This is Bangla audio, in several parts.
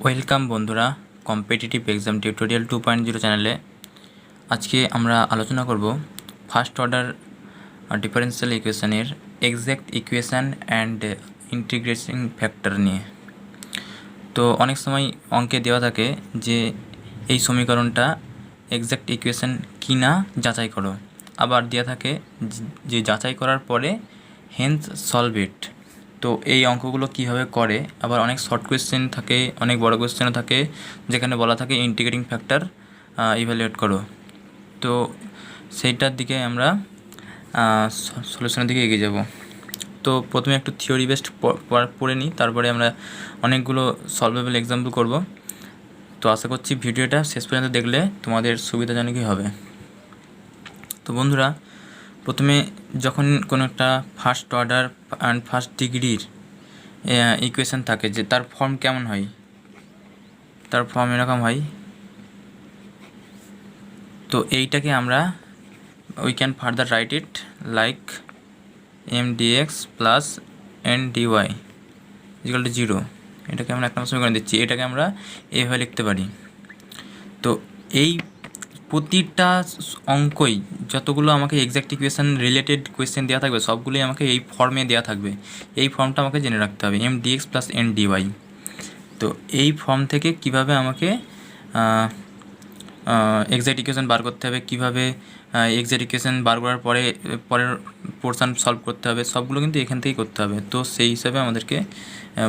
ওয়েলকাম বন্ধুরা, কম্পিটিটিভ এক্সাম টিউটোরিয়াল 2.0 চ্যানেলে। আজকে আমরা আলোচনা করব ফার্স্ট অর্ডার ডিফারেন্সিয়াল ইকুয়েশনের exact equation and integration factor নিয়ে। তো অনেক সময় অঙ্কে দেওয়া থাকে যে এই সমীকরণটা এক্স্যাক্ট ইকুয়েশান কি না যাচাই করো, আবার দেওয়া থাকে যে যাচাই করার পরে হেন্স সলভ ইট। তো এই অঙ্কগুলো কীভাবে করে, আবার অনেক শর্ট কোয়েশ্চেন থাকে, অনেক বড় কোয়েশ্চেনও থাকে যেখানে বলা থাকে ইন্টিগ্রেটিং ফ্যাক্টর ইভ্যালুয়েট করো। তো সেইটার দিকে আমরা সলিউশনের দিকে এগিয়ে যাব। তো প্রথমে একটু থিওরি বেসড পড়ে নিই, তারপরে আমরা অনেকগুলো সলভেবল এক্সাম্পল করব। তো আশা করছি ভিডিওটা শেষ পর্যন্ত দেখলে তোমাদের সুবিধাজনকই হবে। তো বন্ধুরা, প্রথমে যখন কোনো একটা ফার্স্ট অর্ডার অ্যান্ড ফার্স্ট ডিগ্রির ইকুয়েশান থাকে, যে তার ফর্ম কেমন হয়, তার ফর্ম এরকম হয়। তো এইটাকে আমরা we can further write it like M dx plus N dy equal to 0। এটাকে আমরা এক নম্বর সমীকরণ দিচ্ছি, এটাকে আমরা এইভাবে লিখতে পারি। তো এই প্রতিটা অঙ্কই যতগুলো আমাকে এক্স্যাক্ট ইকুয়েশান রিলেটেড কোয়েশ্চেন দেওয়া থাকবে সবগুলোই আমাকে এই ফর্মে দেওয়া থাকবে। এই ফর্মটা আমাকে জেনে রাখতে হবে, M dx plus N dy. তো এই ফর্ম থেকে কিভাবে আমাকে এক্স্যাক্ট ইকুয়েশান বার করতে হবে, কীভাবে এক্স্যাক্ট ইকুয়েশান বার করার পরে পরের পোর্শন সলভ করতে হবে, সবগুলো কিন্তু এখান থেকেই করতে হবে। তো সেই হিসাবে আমাদেরকে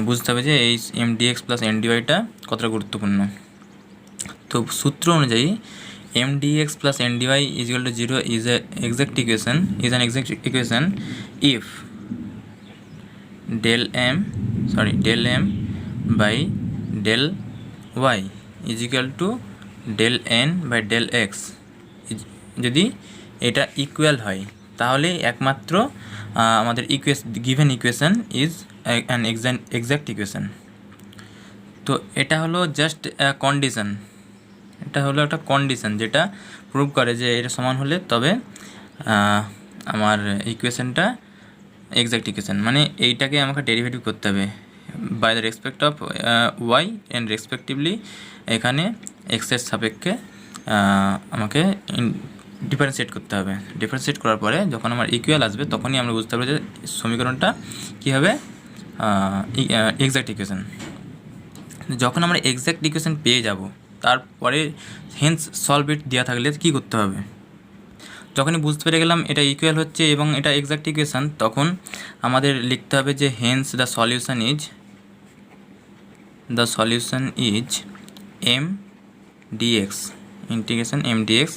বুঝতে হবে যে এই এম ডিএক্স প্লাস এন ডিওয়াইটা কতটা গুরুত্বপূর্ণ। তো সূত্র অনুযায়ী M dx plus N dy is equal to 0 is a exact equation is an exact equation if del m by del y is equal to del n by del x। যদি এটা ইকুয়াল হয় তাহলে একমাত্র আমাদের given equation is an exact equation. তো এটা হলো জাস্ট কন্ডিশন, এটা হলো একটা কন্ডিশন যেটা প্রুভ করে যে এটা সমান হলে তবে আমার ইকুয়েশানটা এক্স্যাক্ট ইকুয়েশান। মানে এইটাকে আমাকে ডেরিভেটিভ করতে হবে by the respect of y and respectively এখানে এক্সের সাপেক্ষে আমাকে ডিফারেন্সিয়েট করতে হবে। ডিফারেন্সিয়েট করার পরে যখন আমার ইকুয়াল আসবে তখনই আমরা বুঝতে পারবো যে সমীকরণটা কী হবে, এক্স্যাক্ট ইকুয়েশান। যখন আমরা এক্স্যাক্ট ইকুয়েশান পেয়ে যাব তারপরে হেন্স সলভ ইট দেওয়া থাকলে কী করতে হবে, যখনই বুঝতে পেরে গেলাম এটা ইকুয়াল হচ্ছে এবং এটা এক্স্যাক্ট ইকুয়েশান, তখন আমাদের লিখতে হবে যে hence the solution is M d x integration M dx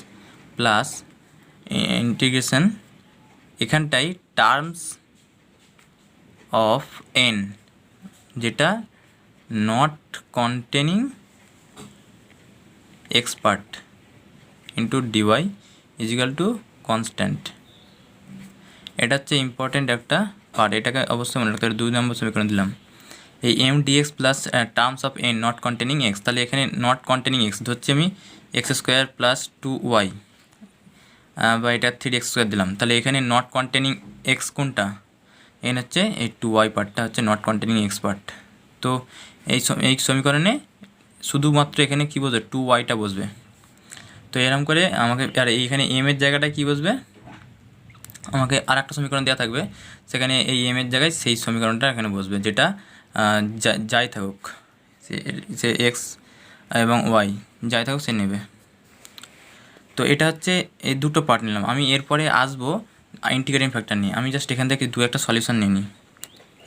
plus integration এখানটাই টার্মস অফ এন যেটা not containing expert into d y is equal to constant. এটা হচ্ছে ইম্পর্টেন্ট একটা পার্ট, এটাকে অবশ্যই মনে রাখতে হবে। 2 নম্বর সমীকরণ দিলাম এই M dx plus terms of N not containing x, তাহলে এখানে নট কন্টেনিং এক্স ধরছি আমি এক্স স্কোয়ার প্লাস 2y বা এটা 3x² দিলাম, তাহলে এখানে নট কন্টেনিং এক্স কোনটা, এন হচ্ছে এই 2y পার্টটা হচ্ছে নট কন্টেনিং এক্স পার্ট। তো এই সমীকরণে শুধুমাত্র এখানে কী বসবে, 2yটা বসবে। তো এরকম করে আমাকে আর এইখানে এম এর জায়গাটায় কী বসবে, আমাকে আর একটা সমীকরণ দেওয়া থাকবে, সেখানে এই এম এর জায়গায় সেই সমীকরণটা এখানে বসবে, যেটা যাই থাকুক, সে এক্স এবং ওয়াই যাই থাকুক সে নেবে। তো এটা হচ্ছে এই দুটো পার্ট নিলাম। আমি এরপরে আসবো ইন্টিগ্রেটিং ফ্যাক্টর নিয়ে। আমি জাস্ট এখান থেকে একটা সলিউশন নিয়ে নিই।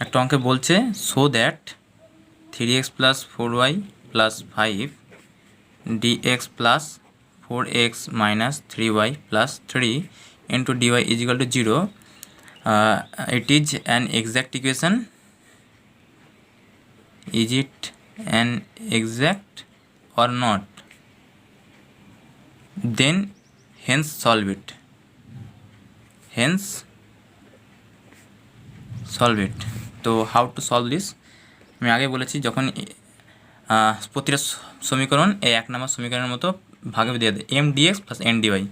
একটা অঙ্কে বলছে so that 3x plus 4y plus 5 dx plus 4x minus 3y plus 3 into dy is equal to 0. It is an exact equation. Is it an exact or not? Then hence solve it. তো how to solve this? আমি আগে বলেছি যখন প্রতিটা সমীকরণ এই 1 নম্বর সমীকরণের মতো ভাগে দিয়ে দেয় M dx plus N dy,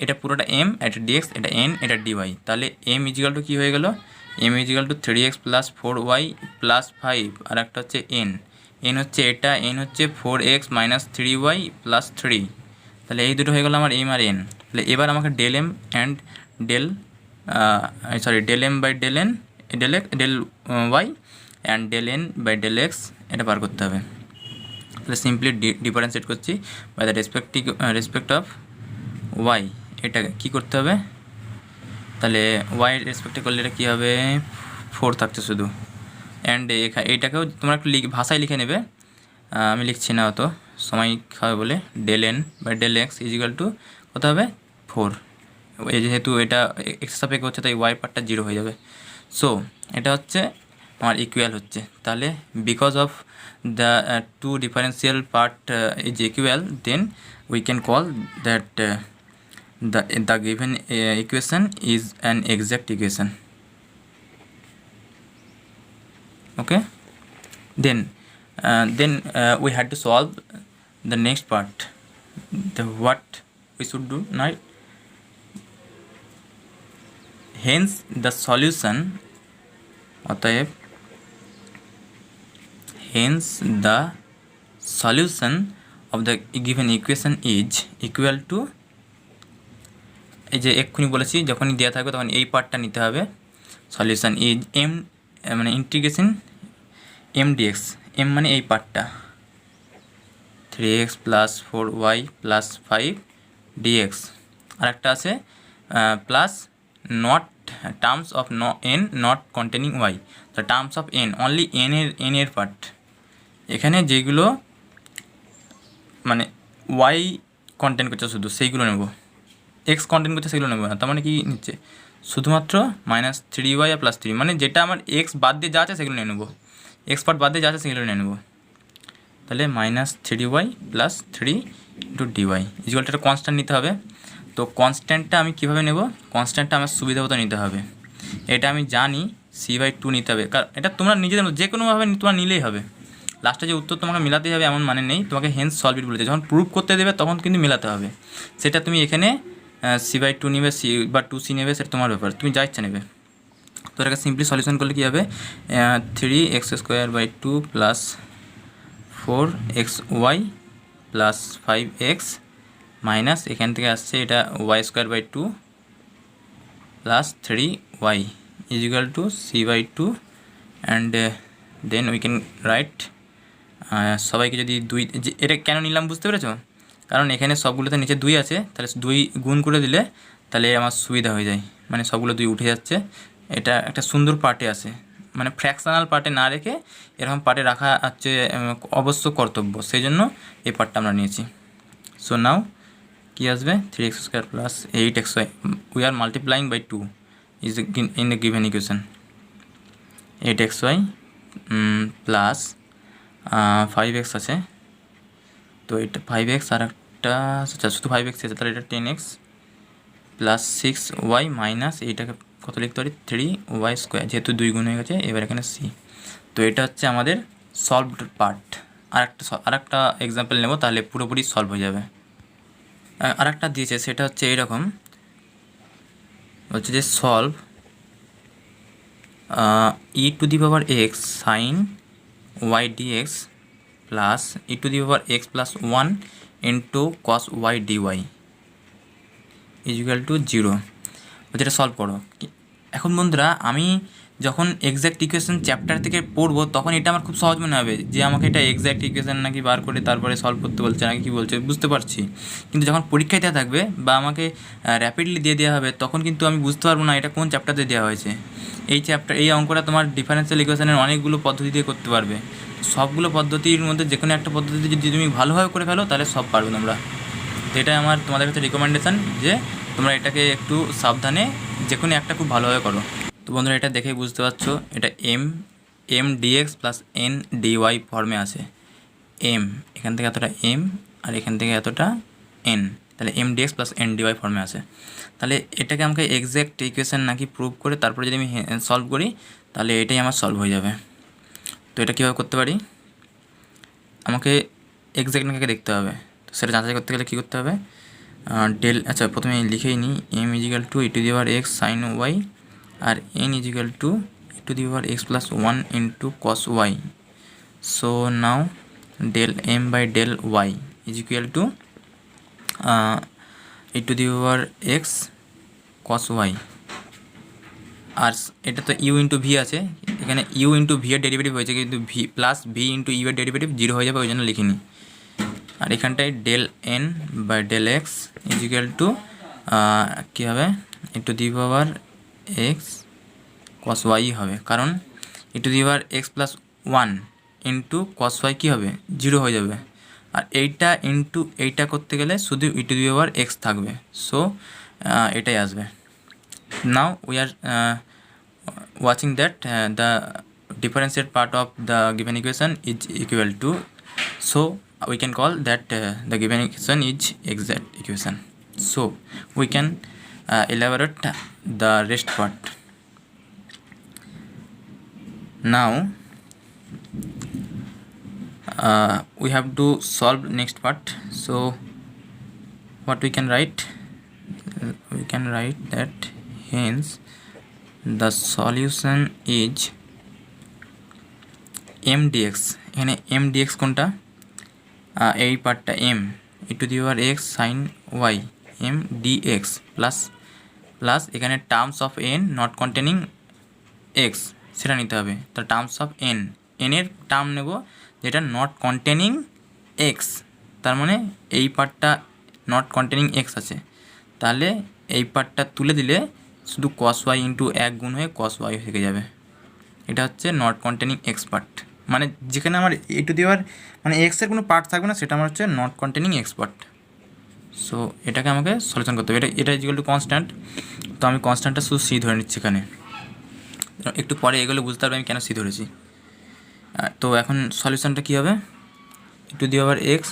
এটা পুরোটা এম, এটা ডিএক্স, এটা এন, এটা ডিওয়াই, তাহলে এম ইজিক্যাল টু কী হয়ে গেল, M is equal to 3x plus 4y plus 5 আর একটা হচ্ছে এন, এন হচ্ছে এটা, এন হচ্ছে 4x - 3y + 3, তাহলে এই দুটো হয়ে গেল আমার এম আর এন। তাহলে এবার আমাকে del M and del del M by del N del y and del N by del x এটা বার করতে হবে। তাহলে সিম্পলি ডিফারেন্সিয়েট করছি by the respect of y, এটা কী করতে হবে, তাহলে ওয়াই রেসপেক্টে করলে এটা কী হবে, 4 থাকছে শুধু। অ্যান্ড এইটাকেও তোমরা একটু ভাষায় লিখে নেবে, আমি লিখছি না, অত সময় খাবে বলে। Del N by del x is equal to কত হবে, 4। এই যেহেতু এটা এক্স সাপেক্ষে হচ্ছে তাই ওয়াই পার্টটা 0 হয়ে যাবে। সো এটা হচ্ছে আমার ইকুয়াল হচ্ছে। তাহলে because of the two differential part is equal, then we can call that the given equation is an exact equation. Okay, then we had to solve the next part, what we should do now. Hence the solution অতএব hence the solution of the given equation is equal to, এই যে এক্ষুনি বলেছি যখনই দেওয়া থাকবে তখন এই পার্টটা নিতে হবে। সলিউশন ইজ এম মানে ইন্টিগ্রেশন এম ডিএক্স, এম মানে এই পার্টটা 3x + 4y + 5 dx, আর একটা আছে plus not terms of N not containing y, the terms of N only N এর পার্ট, এখানে যেগুলো মানে ওয়াই কন্টেন্ট করছে শুধু সেইগুলো নেব, এক্স কন্টেন্ট করছে সেগুলো নেব না। তার মানে কি নিচ্ছে, শুধুমাত্র -3y আর +3, মানে যেটা আমার এক্স বাদ দিয়ে যা আছে সেগুলো নিয়ে নেবো, এক্স পার্ট বাদ দিয়ে যা আছে সেগুলো নিয়ে নেবো। তাহলে -3y + 3 × dy ইকুয়াল টু একটা কনস্ট্যান্ট নিতে হবে। তো কনস্ট্যান্টটা আমি কীভাবে নেব, কনস্ট্যান্টটা আমার সুবিধা মতো নিতে হবে। এটা আমি জানি c/2 নিতে হবে, কারণ এটা তোমরা নিজেদের যে কোনোভাবে তোমরা নিলেই হবে, লাস্টে যে উত্তর তোমাকে মেলাতেই হবে এমন মানে নেই, তোমাকে হেন্স সলভ ইট বলেছে, যখন প্রুভ করতে দেবে তখন কিন্তু মেলাতে হবে। সেটা তুমি এখানে c/2 নেবে, c বা 2c নেবে, সেটা তোমার ব্যাপার, তুমি যা ইচ্ছা নেবে। তো এটাকে সিম্পলি সলিউশন করলে কী হবে, 3x² + 4xy + 5x মাইনাস এখান থেকে আসছে এটা y² + 3y is equal to c/2 and then we can write, সবাইকে যদি 2, এটা কেন নিলাম বুঝতে পেরেছো, কারণ এখানে সবগুলোতে নিচে 2 আছে, তাহলে 2 গুণ করে দিলে তাহলে আমার সুবিধা হয়ে যায়, মানে সবগুলো 2 উঠে যাচ্ছে। এটা একটা সুন্দর পার্টে আছে, মানে ফ্র্যাকশনাল পার্টে না রেখে এরকম পার্টে রাখা হচ্ছে অবশ্য কর্তব্য, সেই জন্য এই পার্টটা আমরা নিয়েছি। সো নাও কী আসবে, 3x² + 8xy, we are multiplying by 2 is in the given equation, 8xy plus 5x আছে, তো এটা 5x আর একটা শুধু 5x আছে, তাহলে এটা 10x + 6y মাইনাস এইটাকে কত লিখতে পারি, 3y², যেহেতু 2 গুণ হয়ে গেছে, এবার এখানে c। তো এটা হচ্ছে আমাদের সলভড পার্ট। আর একটা এক্সাম্পল নেব, তাহলে পুরোপুরি সলভ হয়ে যাবে। আর একটা দিয়েছে, সেটা হচ্ছে এইরকম, বলছে যে solve e⁴x sin y dx plus e⁴x + 1 × cos y dy equal to 0, যেটা সলভ করো। এখন বন্ধুরা আমি যখন এক্স্যাক্ট ইকুয়েশন চ্যাপ্টার থেকে পড়বো তখন এটা আমার খুব সহজ মনে হবে যে আমাকে এটা এক্স্যাক্ট ইকুয়েশন নাকি বার করে তারপরে সলভ করতে বলছে নাকি কী বলছে বুঝতে পারছি, কিন্তু যখন পরীক্ষায় দেওয়া থাকবে বা আমাকে র্যাপিডলি দিয়ে দেওয়া হবে তখন কিন্তু আমি বুঝতে পারবো না এটা কোন চ্যাপ্টারে দেওয়া হয়েছে। এই অঙ্কটা তোমার ডিফারেন্সিয়াল ইকুয়েশনের অনেকগুলো পদ্ধতি দিয়ে করতে পারবে, সবগুলো পদ্ধতির মধ্যে যে কোনো একটা পদ্ধতি যদি তুমি ভালোভাবে করে ফেলো তাহলে সব পারবে তোমরা। তো এটাই আমার তোমাদের কাছে রিকমেন্ডেশন যে তোমরা এটাকে একটু সাবধানে যে কোনো একটা খুব ভালোভাবে করো। তো বন্ধুরা এটা দেখেই বুঝতে পারছো এটা এম dx + n dy ফর্মে আছে, এম এখান থেকে এতটা এম আর এখান থেকে এতটা এন, তাহলে এম dx + n dy ফর্মে আছে। তাহলে এটাকে আমাকে এক্স্যাক্ট ইকুয়েশন নাকি প্রুভ করে তারপরে যদি আমি সলভ করি তাহলে এটাই আমার সলভ হয়ে যাবে। তো এটা কীভাবে করতে পারি, আমাকে এক্স্যাক্ট নাকি দেখতে হবে, তো সেটা যাচাই করতে গেলে কী করতে হবে, আচ্ছা প্রথমে লিখেই নিই, m = e⁴x sin y R n = e⁴x + 1 × cos y, So now del m by del y is equal to e to the power x cos y, আর এটা তো ইউ ইন্টু ভি আছে, এখানে ইউ ইন্টু ভি এর ডেরিভেটিভ হয়েছে কিন্তু V plus V into U এর ডেরিভেটিভ 0 হয়ে যাবে, ওই জন্য লিখিনি। আর এখানটায় del N by del X is equal to কী হবে, e to the power X cos Y হবে, কারণ e to the power X plus 1 into cos Y কী হবে 0 হয়ে যাবে, আর এইটা ইন্টু এইটা করতে গেলে শুধু ই টু দি পাওয়ার এক্স থাকবে, সো এটাই আসবে। Now we are watching that the differentiate part of the given equation is equal to, so we can call that the given equation is exact equation. So we can elaborate the rest part. Now we have to solve next part. So what we can write, that hence the solution is m dx, এখানে m dx কোনটা, এই পার্টটা m e to the power x sine y m dx plus এখানে terms of n not containing x সেটা নিতে হবে, তো টার্মস অফ n এর টার্ম নেব যেটা নট কন্টেনিং x, তার মানে এই পার্টটা নট কন্টেনিং x আছে, তাহলে এই পার্টটা তুলে দিলে শুধু কস ওয়াই ইন্টু 1 গুণ হয়ে কস ওয়াই থেকে যাবে, এটা হচ্ছে নট কন্টেনিং এক্স পার্ট, মানে যেখানে আমার এ টু দি পাওয়ার মানে এক্সের কোনো পার্ট থাকবে না, সেটা আমার হচ্ছে not containing x part. So এটাকে আমাকে সলিউশন করতে হবে, এটা ইজ ইকুয়াল টু কনস্ট্যান্ট, তো আমি কনস্ট্যান্টটা শুধু সি ধরে নিচ্ছি এখানে, একটু পরে এগুলো বুঝতে পারবে আমি কেন সি ধরেছি। তো এখন সলিউশনটা কী হবে, e to the power x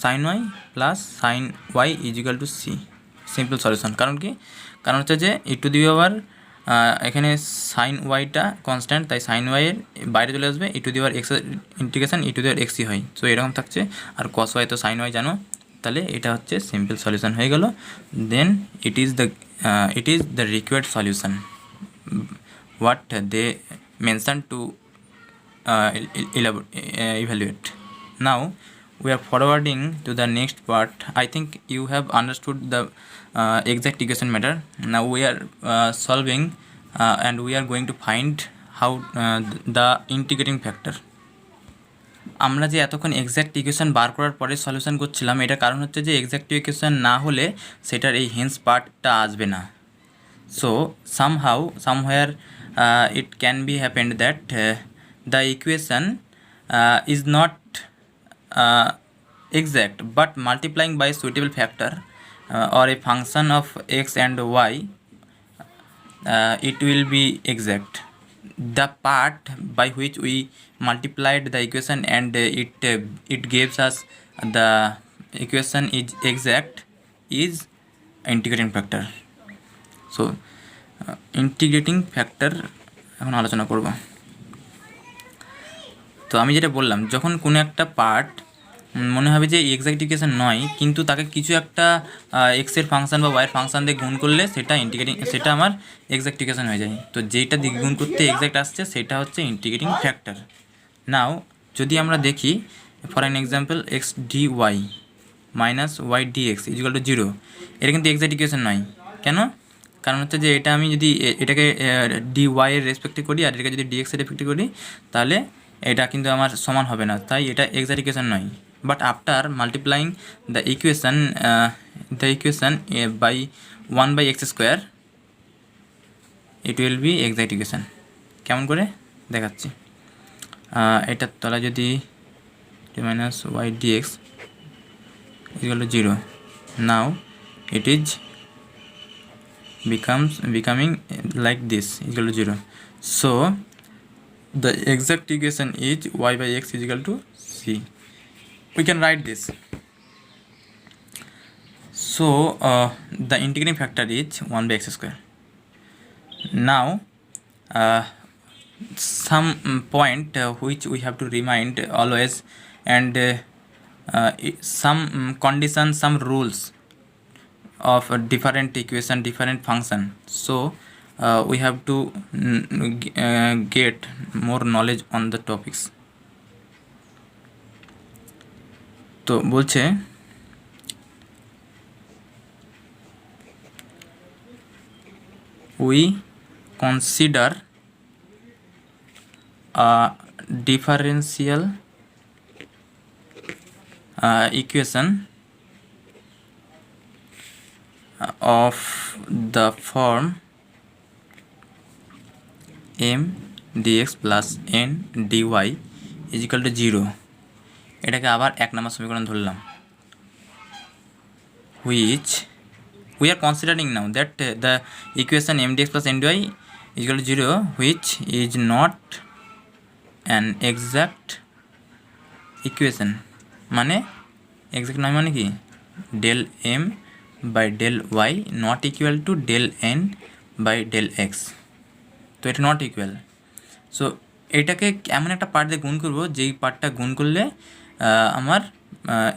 sine y plus sine y is equal to c, simple solution. কারণ কি, কারণ হচ্ছে যে ই টু দি পাওয়ার এখানে সাইন ওয়াইটা কনস্ট্যান্ট, তাই সাইন ওয়াইয়ের বাইরে চলে আসবে, ই টু দি পাওয়ার এক্সের ইন্টিগ্রেশন ই টু দি পাওয়ার এক্সই হয়, সো এরকম থাকছে, আর কস ওয়াই তো সাইন ওয়াই জানো, তাহলে এটা হচ্ছে সিম্পল সলিউশন হয়ে গেল। Then it is the required solution what they mention to evaluate. Now we are forwarding to the next part. I think you have understood the exact equation matter. Now we are solving and we are going to find how the integrating factor. আমরা যে এতক্ষণ এক্স্যাক্ট ইকুয়েশন বার করার পরে সলিউশন করছিলাম, এটা কারণ হচ্ছে যে এক্স্যাক্ট ইকুয়েশন না হলে সেটার এই হেন্স পার্টটা আসবে না। So somewhere it can be happened that the equation is not exact, but multiplying by suitable factor or a function of x and y it will be exact. The part by which we multiplied the equation and it gives us the equation is exact is integrating factor. So integrating factor এখন আলোচনা করব। তো আমি যেটা বললাম, যখন কোনো একটা পার্ট মনে হবে যে এক্সাক্ট ইকুয়েশন নয়, কিন্তু তাকে কিছু একটা এক্সের ফাংশন বা ওয়াইয়ের ফাংশন দিয়ে গুণ করলে সেটা আমার এক্সাক্ট ইকুয়েশন হয়ে যায়। তো যেটা দ্বিগুণ করতে এক্সাক্ট আসছে সেটা হচ্ছে ইন্টিগ্রেটিং ফ্যাক্টর। নাও যদি আমরা দেখি for an example x d y minus y d x equal to 0, এটা কিন্তু এক্সাক্ট ইকুয়েশন নয়। কেন? কারণ হচ্ছে যে এটা আমি যদি এটাকে ডি ওয়াই এর রেসপেক্টে করি আর এটাকে যদি ডি এক্সের রেসপেক্টে করি, তাহলে এটা কিন্তু আমার সমান হবে না, তাই এটা এক্সাক্ট ইকুয়েশন নয়। But after multiplying the equation by 1/x² it will be exact equation. কেমন করে দেখাচ্ছি, এটার তলা যদি minus y d x equal to 0, now it is becoming like this equal to 0. So the exact equation is y by x is equal to c. We can write this. So the integrating factor is 1/x². Now some point which we have to remind always, and some conditions, some rules of a different equation, different function. So we have to get more knowledge on the topics. তো বলছে we consider a differential equation of the form m dx plus n dy is equal to 0 এটাকে আবার 1 নম্বর সমীকরণ ধরলাম, which we are considering now that the equation m dx plus n dy is equal to 0 which is not an exact equation মানে exact নয় মানে কি del m by del y not equal to del n by del x, তো এটা নট ইকুয়াল। সো এটাকে এমন একটা পার্ট দিয়ে গুণ করবো যেই পার্টটা গুণ করলে আমার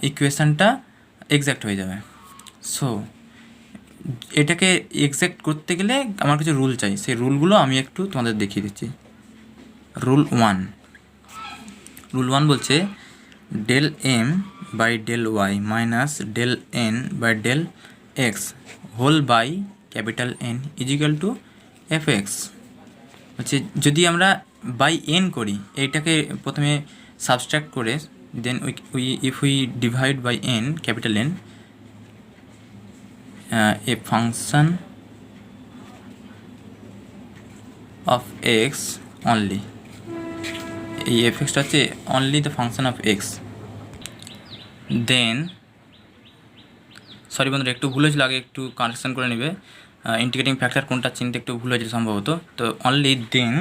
ইকুয়েশানটা এক্স্যাক্ট হয়ে যাবে। সো এটাকে এক্স্যাক্ট করতে গেলে আমার কিছু রুল চাই, সেই রুলগুলো আমি একটু তোমাদের দেখিয়ে দিচ্ছি। রুল ওয়ান বলছে del m by del y minus del n by del x whole by capital N is equal to fx। হচ্ছে যদি আমরা বাই n করি, এইটাকে প্রথমে সাবস্ট্রাক্ট করে দেন if we divide by n capital N a function of x only, এই fxটা হচ্ছে only the function of x, then sorry বন্ধুরা একটু ভুল হয়েছিল, আগে একটু কারেকশন করে নেবে, ইন্টিগ্রেটিং ফ্যাক্টর কোনটা চিনতে একটু ভুল হয়েছিল সম্ভবত। তো only then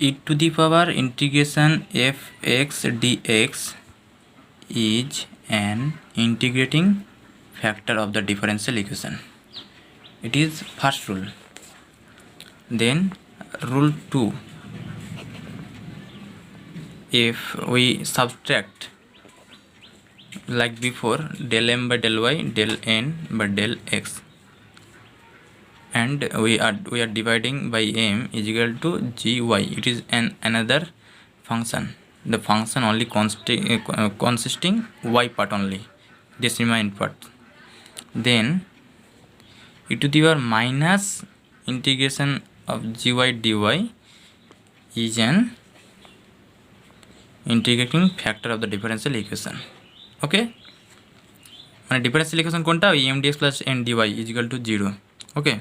e to the power integration fx dx is an integrating factor of the differential equation. It is first rule. Then rule 2, if we subtract like before del m by del y del n by del x and we are dividing by m is equal to gy, it is another function, the function only consisting y part only, this remain part. Then e to the power minus integration of gy dy is an integrating factor of the differential equation. Okay, মানে ডিফারেন্সিয়াল ইকুয়েশন কোনটা, ওই M dx plus N dy is equal to 0। Okay,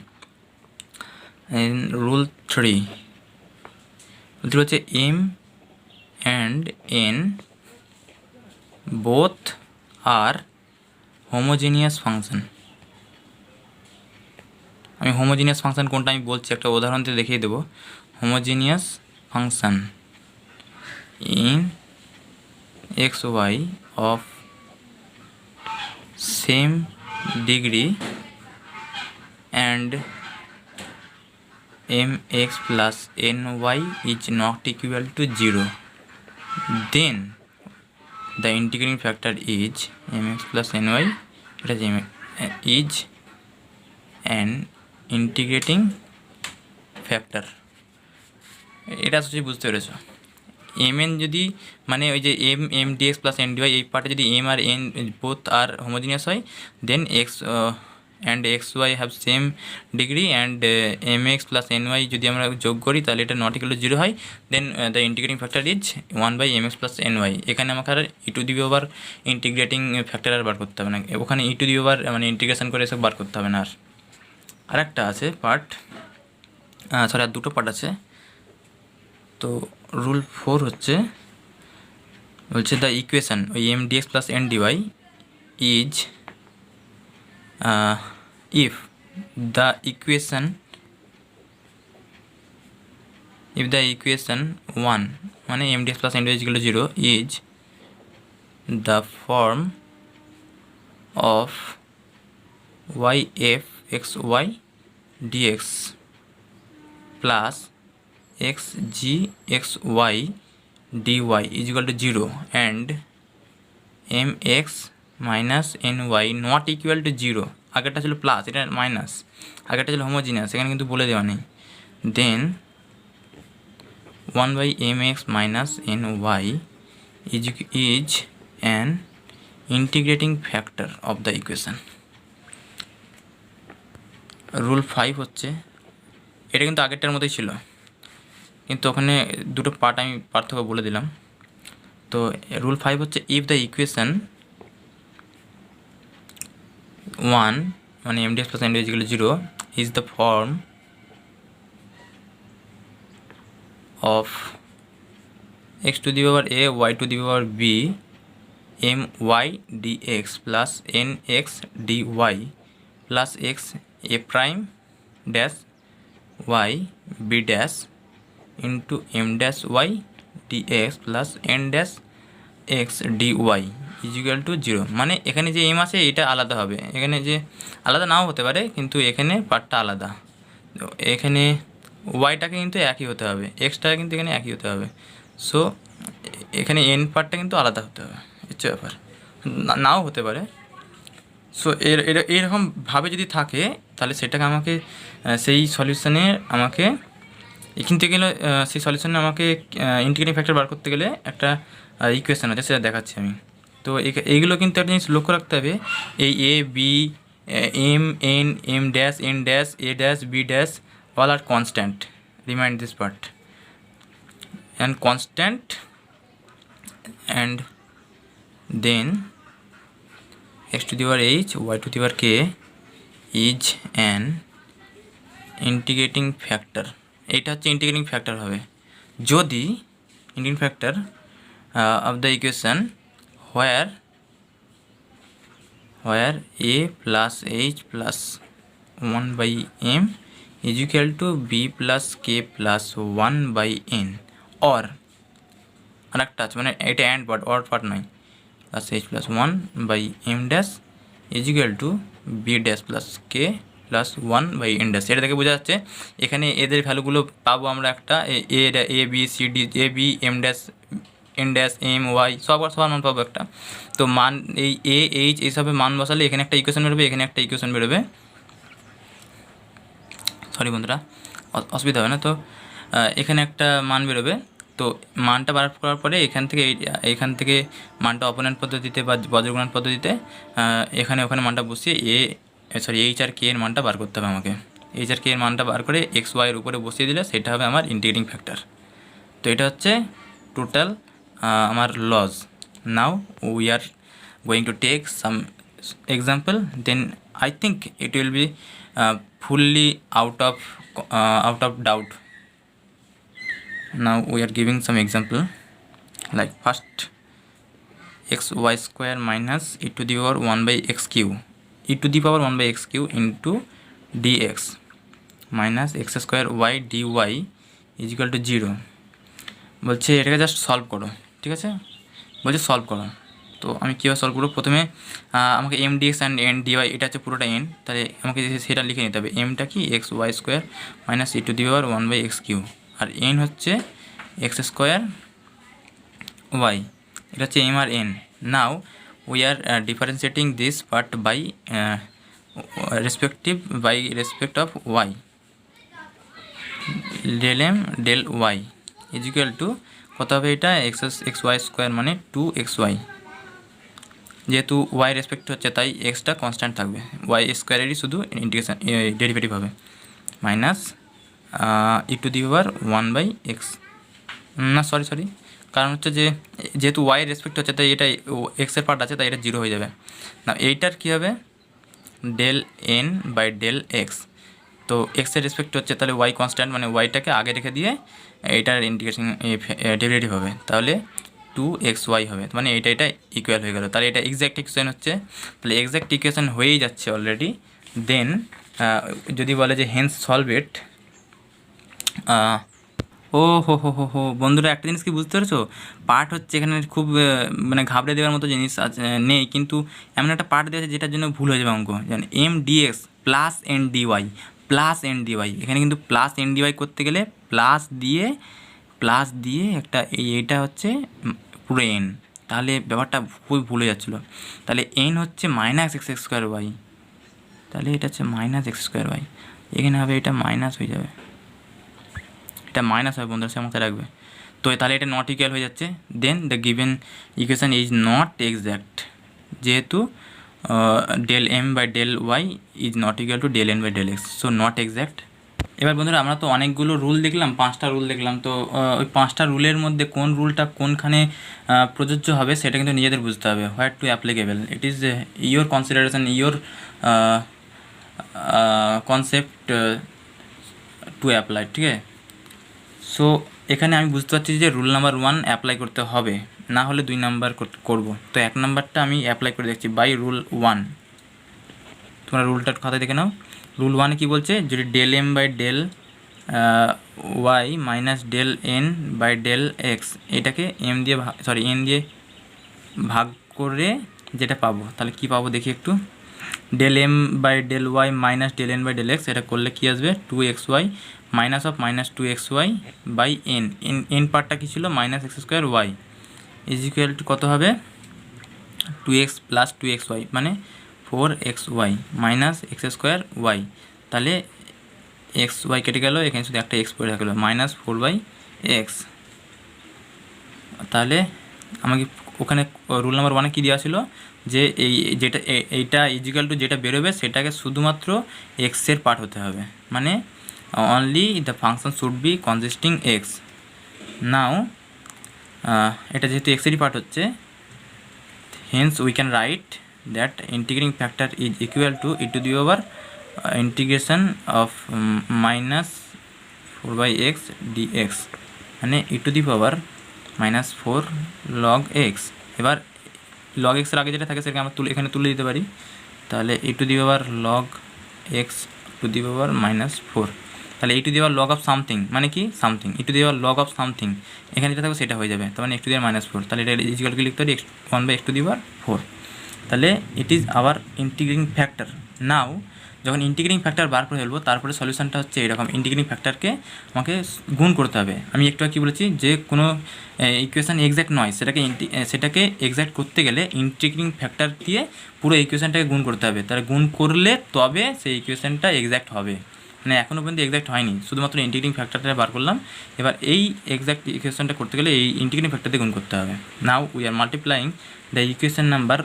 rule 3 হচ্ছে M and N both are homogeneous function. আমি হোমোজিনিয়াস ফাংশন কোনটা আমি বলছি, একটা উদাহরণ দিয়ে দেখিয়ে দেবো। Homogeneous function in x y of same degree and mx plus ny is not equal to 0, then the integrating factor is mx plus ny, is an integrating factor। এটা হচ্ছে বুঝতে পেরেছো। এম এন যদি মানে ওই যে m dx plus N dy এই পার্টে যদি এম আর এন বোথ আর হোমোজিনিয়াস হয়, then x and x y have same degree and m x plus n y যদি আমরা যোগ করি তাহলে এটা নট ইকুয়াল টু 0 হয়, then the integrating factor is 1/mx plus n y. এখানে আমাকে আর e to the power integrating factor আর বার করতে হবে না, ওখানে ই টু দি পাওয়ার মানে ইন্টিগ্রেশন করে এসব বার করতে হবে না। আর একটা আছে পার্ট, সরি আর দুটো পার্ট আছে। তো রুল 4 হচ্ছে দ্য ইকুয়েশান ওই M dx plus N dy is if the equation 1 মানে m dx plus n dy is equal to 0 is the form of y f x y dx plus x g x y dy is equal to 0 and mx minus ny not equal to 0, আগেরটা ছিল প্লাস, এটা মাইনাস, আগেরটা ছিল হোমোজিনিয়াস, এখানে কিন্তু বলে দেওয়া নেই। দেন 1/mx minus ny is an integrating factor of the equation. Rule 5 হচ্ছে, এটা কিন্তু আগেরটার মতোই ছিল, কিন্তু ওখানে দুটো পার্ট আমি পার্থক্য বলে দিলাম। তো রুল 5 হচ্ছে, ইফ দ্য ইকুয়েশান 1 মানে mdx plus nd equal to 0 is the form of x to the power a y to the power b my dx plus nx dy plus x a prime dash y b dash into m dash y dx plus n dash x dy is equal to 0। মানে এখানে যে এম আছে এটা আলাদা হবে, এখানে যে আলাদা নাও হতে পারে, কিন্তু এখানে পার্টটা আলাদা। তো এখানে ওয়াইটাকে কিন্তু একই হতে হবে, এক্সটাকে কিন্তু এখানে একই হতে হবে। সো এখানে এন পার্টটা কিন্তু আলাদা হতে হবে, হচ্ছে ব্যাপার, নাও হতে পারে। সো এরকমভাবে যদি থাকে তাহলে সেটাকে আমাকে সেই সলিউশনে আমাকে এখান থেকে গেলে সেই সলিউশনে আমাকে ইন্টিগ্রেটিং ফ্যাক্টর বার করতে গেলে একটা ইকুয়েশান আছে, সেটা দেখাচ্ছি আমি। তো এইগুলো কিন্তু একটা জিনিস লক্ষ্য রাখতে হবে, এই a b m n m dash n dash a dash b dash all are constant, remind this part, and constant and then x to the power h y to the power k is an integrating factor। এইটা হচ্ছে ইন্টিগ্রেটিং ফ্যাক্টর হবে যদি integrating factor of the equation where a plus h plus 1 by m is equal to b plus k plus 1 by n, or আরেকটা আছে, মানে এটা অ্যান্ড পার্ট, অর পার্ট নয়, plus h plus 1 by m dash is equal to b dash plus k plus 1 by n dash। এটা থেকে বোঝা যাচ্ছে এখানে এদের ভ্যালুগুলো পাবো আমরা একটা a b c d a b m dash n dash m y সবার মান পাবো একটা। তো মান এই এ এইচ এইসবের মান বসালে এখানে একটা ইকুয়েশন বেরোবে, এখানে একটা ইকুয়েশন বেরোবে, সরি বন্ধুরা অসুবিধা হবে না। তো এখানে একটা মান বেরোবে, তো মানটা বার করার পরে এখান থেকে মানটা অপোনেন্ট পদ্ধতিতে বা বজ্রগুণন পদ্ধতিতে এখানে ওখানে মানটা বসিয়ে এইচ আর কে এর মানটা বার করতে হবে আমাকে। এইচ আর কে এর মানটা বার করে এক্স ওয়াইয়ের উপরে বসিয়ে দিলে সেটা হবে আমার ইন্টিগ্রেটিং ফ্যাক্টর। তো এটা হচ্ছে টোটাল আমার লজ। Now we are going to take some example, then I think it will be fully out of doubt. Now we are giving some example, like first xy square minus e to the power 1 by x cube, e to the power 1 by x cube into dx minus x square y dy is equal to 0। বলছে এটাকে জাস্ট সলভ করো, ঠিক আছে, বলছে সলভ করো। তো আমি কীভাবে সলভ করবো, প্রথমে আমাকে M dx and N dy, এটা হচ্ছে পুরোটা এন, তাহলে আমাকে সেটা লিখে নিতে হবে। এমটা কি x y square minus e to the power 1 by x cube, আর এন হচ্ছে এক্স স্কোয়ার ওয়াই, এটা হচ্ছে এম আর N. Now we are differentiating this part by respect of y, del M del y is equal to কত হবে, এটা এক্স ওয়াই স্কোয়ার মানে 2xy, যেহেতু ওয়াই রেসপেক্ট হচ্ছে তাই এক্সটা কনস্ট্যান্ট থাকবে, ওয়াই স্কোয়ারেরই শুধু ইন্টিগ্রেশন ডেরিভেটিভ হবে, minus e to the power 1 by x, না সরি কারণ হচ্ছে যেহেতু ওয়াই রেসপেক্ট হচ্ছে তাই এটা এক্সের পার্ট আছে তাই এটা 0 হয়ে যাবে না। এইটার কী হবে, del N by del x, তো এক্সের রেসপেক্ট হচ্ছে তাহলে ওয়াই কনস্ট্যান্ট, মানে ওয়াইটাকে আগে রেখে দিয়ে এইটার ইন্টিগ্রেশন ডেরিভেটিভ হবে, তাহলে 2xy হবে, মানে এটা ইকুয়াল হয়ে গেল। তাহলে এটা এক্স্যাক্ট ইকুয়েশন হচ্ছে, তাহলে এক্স্যাক্ট ইকুয়েশন হয়েই যাচ্ছে অলরেডি। দেন যদি বলে যে হেন্স সলভ ইট, ও হো বন্ধুরা, একটা জিনিস কি বুঝতে পেরেছো, পার্ট হচ্ছে এখানে খুব মানে ঘাবড়ে দেওয়ার মতো জিনিস নেই, কিন্তু এমন একটা পার্ট দেওয়া আছে যেটার জন্য ভুল হয়ে যাবে অঙ্ক, যেমন M dx plus N dy plus N dy, এখানে কিন্তু প্লাস এন ডিওয়াই করতে গেলে প্লাস দিয়ে একটা এইটা হচ্ছে পুরো এন, তাহলে ব্যাপারটা খুবই ভুলে যাচ্ছিলো। তাহলে এন হচ্ছে মাইনাস এক্স স্কোয়ার ওয়াই, তাহলে এটা হচ্ছে মাইনাস এক্স স্কোয়ার ওয়াই, এখানে হবে এটা মাইনাস হয়ে যাবে, এটা মাইনাস হবে বন্ধুরা, সে মাথায় রাখবে। তো তাহলে এটা নট ইকুয়াল হয়ে যাচ্ছে। Then the given equation is not exact, যেহেতু del M by del y is not equal to del N by del x, so not exact. এবার বন্ধুরা আমরা তো অনেকগুলো রুল দেখলাম, 5টা রুল দেখলাম। তো ওই 5টা রুলের মধ্যে কোন রুলটা কোনখানে প্রযোজ্য হবে সেটা কিন্তু নিজেদের বুঝতে হবে। What to applicable, it is your consideration, your concept to apply, ঠিক আছে। সো এখানে আমি বুঝতে পারছি যে রুল নাম্বার 1 অ্যাপ্লাই করতে হবে, না হলে 2 নাম্বার করব। তো 1 নাম্বারটা আমি অ্যাপ্লাই করে দেখছি বাই রুল 1। তোমরা রুলটার খাতায় দেখে নাও। রুল 1 কি বলছে, যদি del M by del y minus del N by del x এটাকে এম দিয়ে এন দিয়ে ভাগ করে যেটা পাবো, তাহলে কি পাবো দেখি একটু। Del M by del y minus del N by del x, এটা করলে কী আসবে, 2xy minus of minus 2xy by N. N পার্টটা কী ছিল, minus x square y is equal to কত হবে, 2x প্লাস 2xy মানে 4xy minus x square y. তাহলে এক্স ওয়াই কেটে গেল, এখানে শুধু একটা এক্স পড়ে থাকলো, মাইনাস 4/x। তাহলে আমাকে ওখানে রুল নাম্বার 1 কী দেওয়া ছিল, যে যেটা এইটা ইজিক্যাল টু যেটা বেরোবে সেটাকে শুধুমাত্র এক্সের পার্ট হতে হবে, মানে only the function should be consisting x. Now এটা যেহেতু এক্সেরই পার্ট হচ্ছে, hence we can write that integrating factor is equal to e to the over integration of minus 4/x dx, মানে e to the power minus 4 log x। এবার log x এর আগে যেটা থাকে সেটাকে আমরা এখানে তুলে দিতে পারি। তাহলে e to the power log x to the power minus 4, তাহলে e to the power log of something মানে কি something, e to the power log of something এখানে যেটা থাকবে সেটা হয়ে যাবে, তার মানে x to the power minus 4। তাহলে এটা ইজিক্যাল কি লিখতে পারি, 1/x টু দি পাওয়ার 4। তাহলে it is our integrating factor. Now যখন ইন্টিগ্রেটিং ফ্যাক্টর বার করে ফেলবো, তারপরে সলিউশনটা হচ্ছে এরকম, ইন্টিগ্রেটিং ফ্যাক্টরকে আমাকে গুণ করতে হবে। আমি একটু কি বলেছি, যে কোনো ইকুয়েশান এক্স্যাক্ট নয়, সেটাকে এক্স্যাক্ট করতে গেলে ইন্টিগ্রেটিং ফ্যাক্টর দিয়ে পুরো ইকুয়েশানটাকে গুণ করতে হবে। তাহলে গুণ করলে তবে সেই ইকুয়েশানটা এক্স্যাক্ট হবে, মানে এখনও পর্যন্ত এক্স্যাক্ট হয়নি, শুধুমাত্র ইন্টিগ্রেটিং ফ্যাক্টরটা বার করলাম। এবার এই এক্স্যাক্ট ইকুয়েশানটা করতে গেলে এই ইন্টিগ্রেটিং ফ্যাক্টর দিয়ে গুণ করতে হবে। Now we are multiplying the equation number,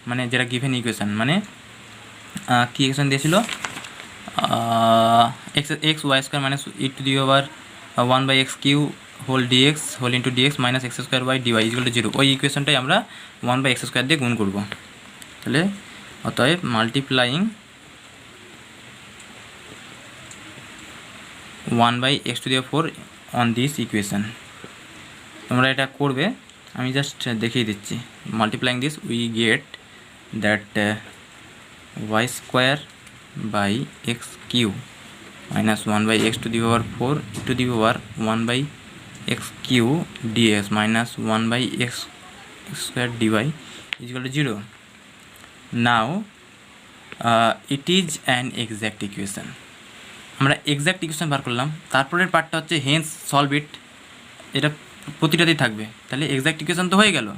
মানে যেটা গিভেন ইকুয়েশান, মানে কী ইকুয়েশান দিয়েছিল, x y square minus e to the over 1/x cube whole dx whole into dx minus x square by dy equal to 0। ওই ইকুয়েশনটাই আমরা 1/x স্কোয়ার দিয়ে গুণ করব। তাহলে অতএব multiplying 1/x to the power 4 on this equation. তোমরা এটা করবে, আমি জাস্ট দেখিয়ে দিচ্ছি। Multiplying this we get that y square by x cube minus 1/x to the power 4 to the power 1/x cube dx minus 1/x square dy is equal to 0। Now it is an exact equation. আমরা এক্স্যাক্ট ইকুয়েশান বার করলাম, তারপরের পার্টটা হচ্ছে হেন্স সলভ ইট, এটা প্রতিটাতেই থাকবে। তাহলে এক্স্যাক্ট ইকুয়েশান তো হয়ে গেল।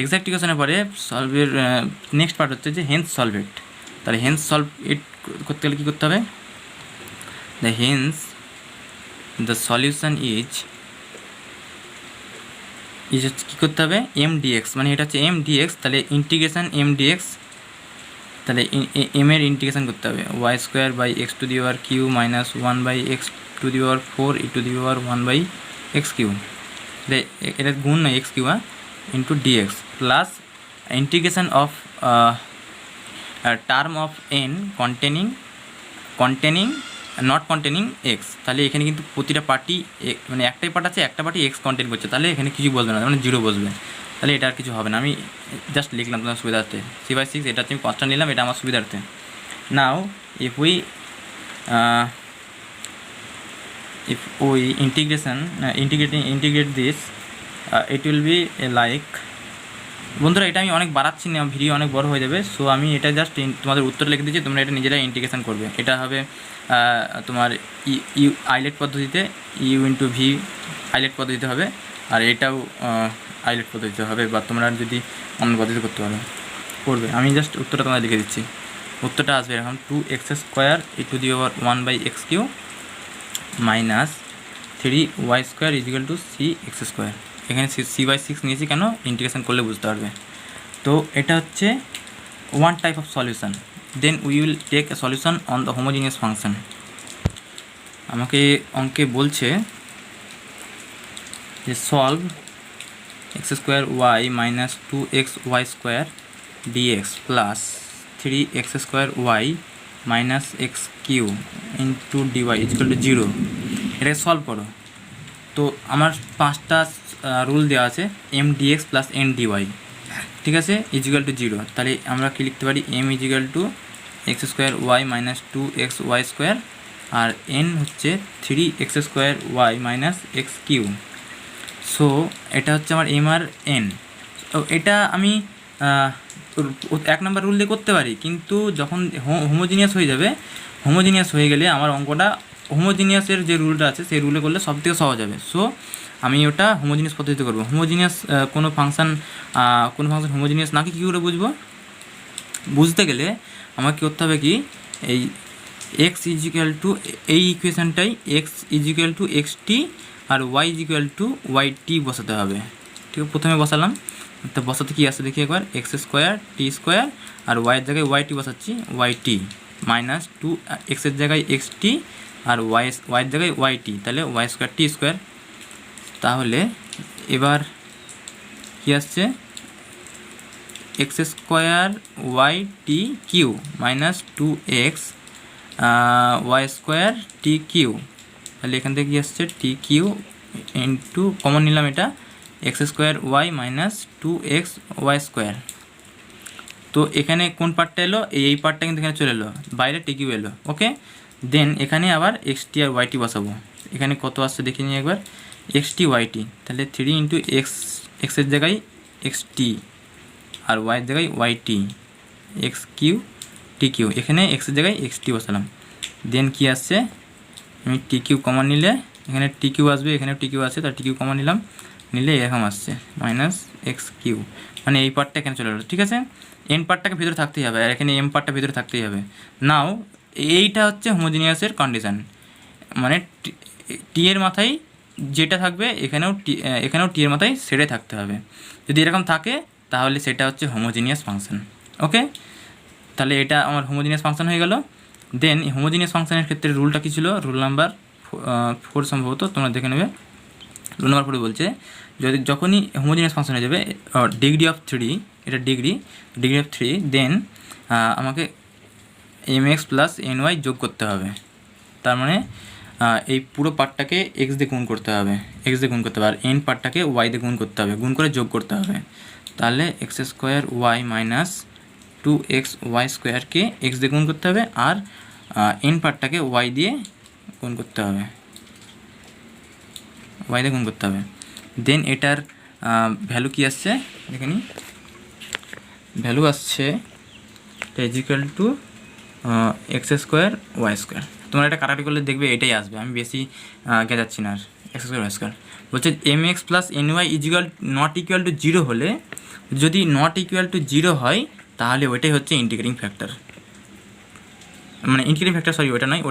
এক্স্যাক্ট ইকুয়েশানের পরে সলভের নেক্সট পার্ট হচ্ছে যে হেন্স সলভ ইট। তাহলে হেন্স সলভ ইট করতে গেলে কী করতে হবে, দ্য সলিউশন ইজ হচ্ছে কী করতে হবে, এম ডিএক্স, মানে এটা হচ্ছে এম ডিএক্স। তাহলে ইন্টিগ্রেশান এম ডিএক্স, তাহলে এম এর ইন্টিগ্রেশান করতে হবে, y square by x to the power q minus 1/x to the power 4 e to the power 1/x q, এটা গুণ নয় x q into d x plus integration of term of n containing not containing x. তাহলে এখানে কিন্তু প্রতিটা পার্টি মানে একটাই পার্ট আছে, একটা পার্টি এক্স কন্টেন করছে, তাহলে এখানে কিছু বসবে না, মানে 0 বসবে। তাহলে এটা আর কিছু হবে না, আমি জাস্ট লিখলাম তোমার সুবিধার্থে। 3/6 এটা হচ্ছে আমি কনস্ট্যান্ট নিলাম, এটা আমার সুবিধার্থে। নাও if we integrate this, it will be like, বন্ধুরা এটা আমি অনেক বাড়াচ্ছি না, ভিডিও অনেক বড় হয়ে যাবে। সো আমি এটা জাস্ট তোমাদের উত্তর লিখে দিচ্ছি, তোমরা এটা নিজেরাই ইন্টিগ্রেশন করবে। এটা হবে তোমার ইউ আইলেট পদ্ধতিতে, ইউ ইন্টু ভি আইলেট পদ্ধতিতে হবে, আর এটাও আইলেট পদ্ধতিতে হবে, বা তোমরা যদি অন্য পদ্ধতিতে করতে পারো করবে। আমি জাস্ট উত্তরটা তোমাদের লিখে দিচ্ছি। উত্তরটা আসবে এখন 2x square e to the power 1/x q minus 3y² equal to cx²। এখানে c/6 নিয়েছি কেন, ইন্টিগ্রেশন করলে বুঝতে পারবে। তো এটা হচ্ছে one type of solution. Then we will take a solution on the homogeneous function. আমাকে অঙ্কে বলছে যে solve x² minus 2xy² dx plus 3x² minus x³ into d y equal to 0। এটাকে সলভ করো। তো আমার 5টা রুল দেওয়া আছে, m dx plus n dy, ঠিক আছে, ইজিক্যাল টু 0। তাহলে আমরা কি লিখতে পারি, m equal to x² minus 2xy², আর n হচ্ছে 3x² মাইনাস x³। সো এটা হচ্ছে আমার m আর n। তো এটা আমি 1 নম্বর রুল দিয়ে করতে পারি, কিন্তু যখন হোমোজিনিয়াস হয়ে যাবে, হোমোজিনিয়াস হয়ে গেলে আমার অঙ্কটা হোমোজিনিয়াসের যে রুলটা আছে সেই রুলে করলে সব থেকে সহজ হবে। সো আমি ওটা হোমোজিনিয়াস পদ্ধতিতে করবো। হোমোজিনিয়াস কোনো ফাংশান হোমোজিনিয়াস নাকি কী করে বুঝবো? বুঝতে গেলে আমাকে করতে হবে কি, এই এক্স ইজিক্যাল টু, এই ইকুয়েশানটাই x ইজিক্যাল টু xt আর y ইজিক্যাল টু yt বসাতে হবে। ঠিক আছে, প্রথমে বসালাম। তো বসাতে কী আসছে দেখি একবার, x² t² আর y এর জায়গায় yt বসাচ্ছি, yt মাইনাস 2x এর জায়গায় xt আর y এর জায়গায় yt, তাহলে y² t²। তাহলে এবার কী আসছে, x² yt³ minus 2x y² t³। তাহলে এখান থেকে কী আসছে, t³ ইন্টু কমন নিলাম, এটা x² y minus 2x y²। তো এখানে কোন পার্টটা এলো, এই পার্টটা কিন্তু এখানে চলে এলো, বাইরে t³ এলো। ওকে, দেন এখানে আবার xt আর yt বসাবো। এখানে কত আসছে দেখে নিই একবার, xt yt, তাহলে 3 ইন্টু x এর জায়গায় xt আর y এর জায়গায় yt, x³ t³, এখানে x এর জায়গায় xt বসালাম। দেন কি আসছে, আমি t³ কমন নিলে এখানে t³ আসবে, এখানে t³ আছে, তার t³ কমন নিলাম, নিলে এরকম আসছে মাইনাস x³, মানে এই পার্টটা এখানে চলে এলো। ঠিক আছে, n পার্টটাকে ভিতরে থাকতেই হবে, আর এখানে m পার্টটা ভিতরে থাকতেই হবে। নাও এইটা হচ্ছে হোমোজিনিয়াসের কন্ডিশান, মানে টি এর মাথায় যেটা থাকবে এখানেও টি এর মাথায় সেটাই থাকতে হবে। যদি এরকম থাকে তাহলে সেটা হচ্ছে হোমোজিনিয়াস ফাংশন। ওকে, তাহলে এটা আমার হোমোজিনিয়াস ফাংশন হয়ে গেল। দেন হোমোজিনিয়াস ফাংশনের ক্ষেত্রে রুলটা কী ছিল, রুল নাম্বার 4 সম্ভবত, তোমরা দেখে নেবে। রুল নাম্বার 4 বলছে, যখনই হোমোজিনিয়াস ফাংশন হয়ে যাবে ডিগ্রি অফ 3, এটা ডিগ্রি অফ 3, দেন আমাকে mx প্লাস ny যোগ করতে হবে। তার মানে এই পুরো পার্টটাকে x দিয়ে গুণ করতে হবে, আর n পার্টটাকে y দিয়ে গুণ করতে হবে, গুণ করে যোগ করতে হবে। তাহলে x² y minus 2x y²কে x দিয়ে গুণ করতে হবে, আর n পার্টটাকে y দিয়ে গুণ করতে হবে, দেন এটার ভ্যালু কী আসছে দেখে নিই। ভ্যালু আসছে ইজিক্যাল টু x² y²। তোমরা এটা কাটাকাটি করলে দেখবে এটাই আসবে, আমি বেশি যাচ্ছি না। আর x² y² বলছে mx plus ny not equal to 0 হলে, যদি নট ইকুয়াল টু 0 হয় তাহলে ওইটাই হচ্ছে ইন্টিগ্রেটিং ফ্যাক্টর, মানে ইন্টিগ্রেটিং ফ্যাক্টর, সরি ওটা নয়।